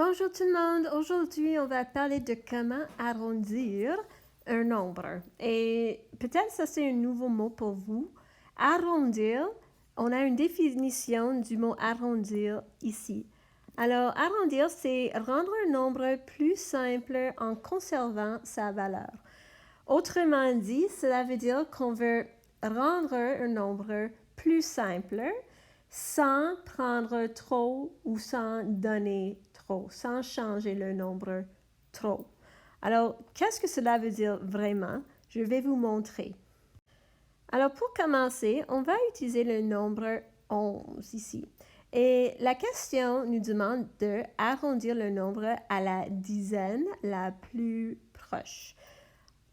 Bonjour tout le monde, aujourd'hui on va parler de comment arrondir un nombre. Et peut-être ça c'est un nouveau mot pour vous. Arrondir, on a une définition du mot arrondir ici. Alors arrondir, c'est rendre un nombre plus simple en conservant sa valeur. Autrement dit, cela veut dire qu'on veut rendre un nombre plus simple sans prendre trop ou sans donner trop, sans changer le nombre trop. Alors, qu'est-ce que cela veut dire vraiment? Je vais vous montrer. Alors, pour commencer, on va utiliser le nombre 11 ici. Et la question nous demande de arrondir le nombre à la dizaine la plus proche.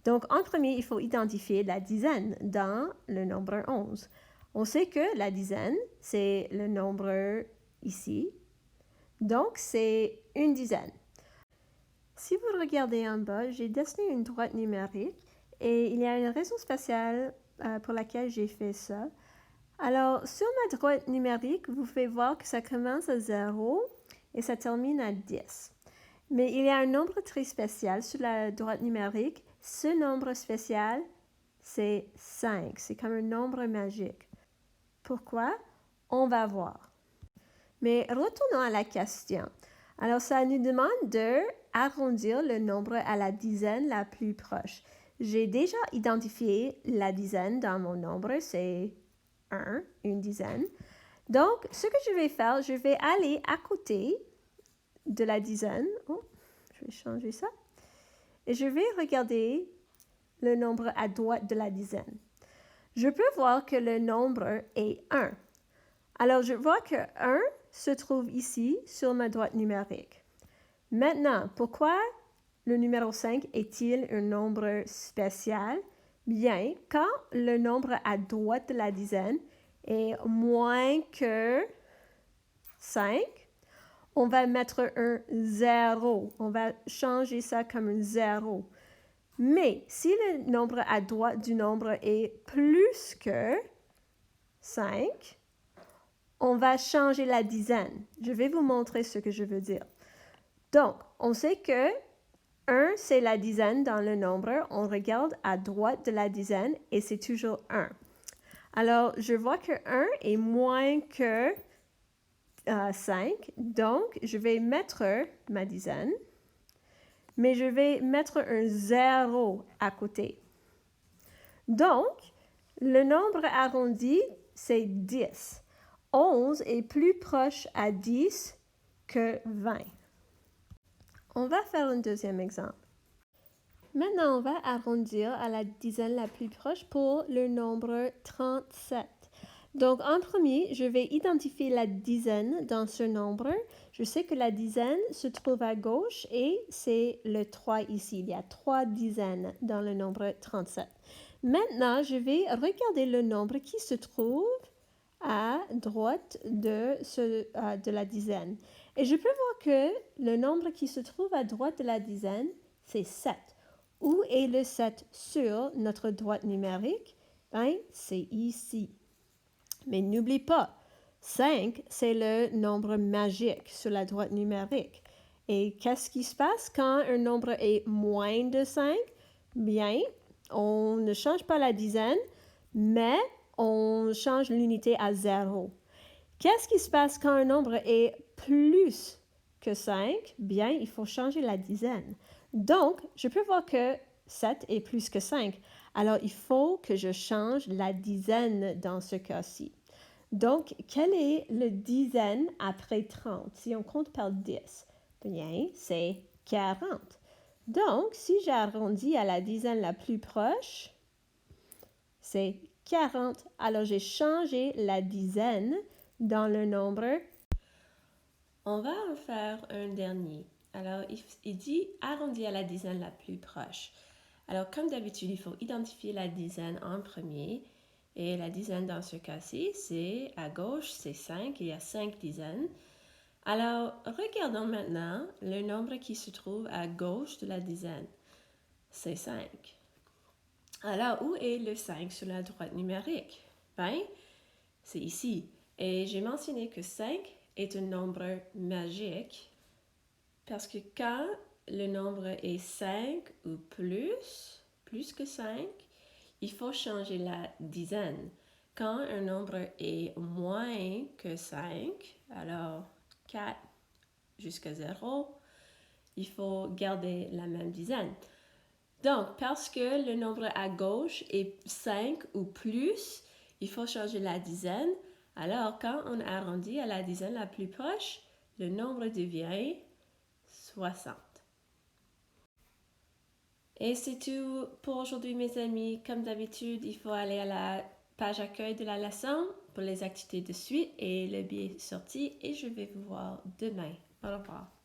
Donc, en premier, il faut identifier la dizaine dans le nombre 11. On sait que la dizaine, c'est le nombre ici. Donc, c'est une dizaine. Si vous regardez en bas, j'ai dessiné une droite numérique et il y a une raison spéciale pour laquelle j'ai fait ça. Alors, sur ma droite numérique, vous pouvez voir que ça commence à 0 et ça termine à 10. Mais il y a un nombre très spécial sur la droite numérique. Ce nombre spécial, c'est 5. C'est comme un nombre magique. Pourquoi? On va voir. Mais retournons à la question. Alors, ça nous demande de arrondir le nombre à la dizaine la plus proche. J'ai déjà identifié la dizaine dans mon nombre, c'est 1, une dizaine. Donc, ce que je vais faire, je vais aller à côté de la dizaine. Oh, je vais changer ça. Et je vais regarder le nombre à droite de la dizaine. Je peux voir que le nombre est 1. Alors, je vois que 1 se trouve ici sur ma droite numérique. Maintenant, pourquoi le numéro 5 est-il un nombre spécial? Bien, quand le nombre à droite de la dizaine est moins que 5, on va mettre un 0. On va changer ça comme un 0. Mais si le nombre à droite du nombre est plus que 5, on va changer la dizaine. Je vais vous montrer ce que je veux dire. Donc, on sait que 1, c'est la dizaine dans le nombre. On regarde à droite de la dizaine et c'est toujours 1. Alors, je vois que 1 est moins que 5. Donc, je vais mettre ma dizaine, mais je vais mettre un 0 à côté. Donc, le nombre arrondi, c'est 10. 11 est plus proche à 10 que 20. On va faire un deuxième exemple. Maintenant, on va arrondir à la dizaine la plus proche pour le nombre 37. Donc, en premier, je vais identifier la dizaine dans ce nombre. Je sais que la dizaine se trouve à gauche et c'est le 3 ici. Il y a 3 dizaines dans le nombre 37. Maintenant, je vais regarder le nombre qui se trouve à droite de la dizaine. Et je peux voir que le nombre qui se trouve à droite de la dizaine, c'est 7. Où est le 7 sur notre droite numérique? Ben, c'est ici. Mais n'oublie pas, 5, c'est le nombre magique sur la droite numérique. Et qu'est-ce qui se passe quand un nombre est moins de 5? Bien, on ne change pas la dizaine, mais on change l'unité à 0. Qu'est-ce qui se passe quand un nombre est plus que 5? Bien, il faut changer la dizaine. Donc, je peux voir que 7 est plus que 5. Alors, il faut que je change la dizaine dans ce cas-ci. Donc, quelle est le dizaine après 30? Si on compte par 10, bien, c'est 40. Donc, si j'arrondis à la dizaine la plus proche, c'est 40. Alors, j'ai changé la dizaine dans le nombre. On va en faire un dernier. Alors, il dit arrondir à la dizaine la plus proche. Alors, comme d'habitude, il faut identifier la dizaine en premier. Et la dizaine dans ce cas-ci, c'est à gauche, c'est 5. Il y a 5 dizaines. Alors, regardons maintenant le nombre qui se trouve à gauche de la dizaine. C'est 5. Alors, où est le 5 sur la droite numérique? Ben, c'est ici. Et j'ai mentionné que 5 est un nombre magique. parce que quand le nombre est 5 ou plus que 5, il faut changer la dizaine. Quand un nombre est moins que 5, alors 4 jusqu'à 0, il faut garder la même dizaine. Donc, parce que le nombre à gauche est 5 ou plus, il faut changer la dizaine. Alors, quand on arrondit à la dizaine la plus proche, le nombre devient 60. Et c'est tout pour aujourd'hui, mes amis. Comme d'habitude, il faut aller à la page accueil de la leçon pour les activités de suite et le billet sorti. Et je vais vous voir demain. Au revoir.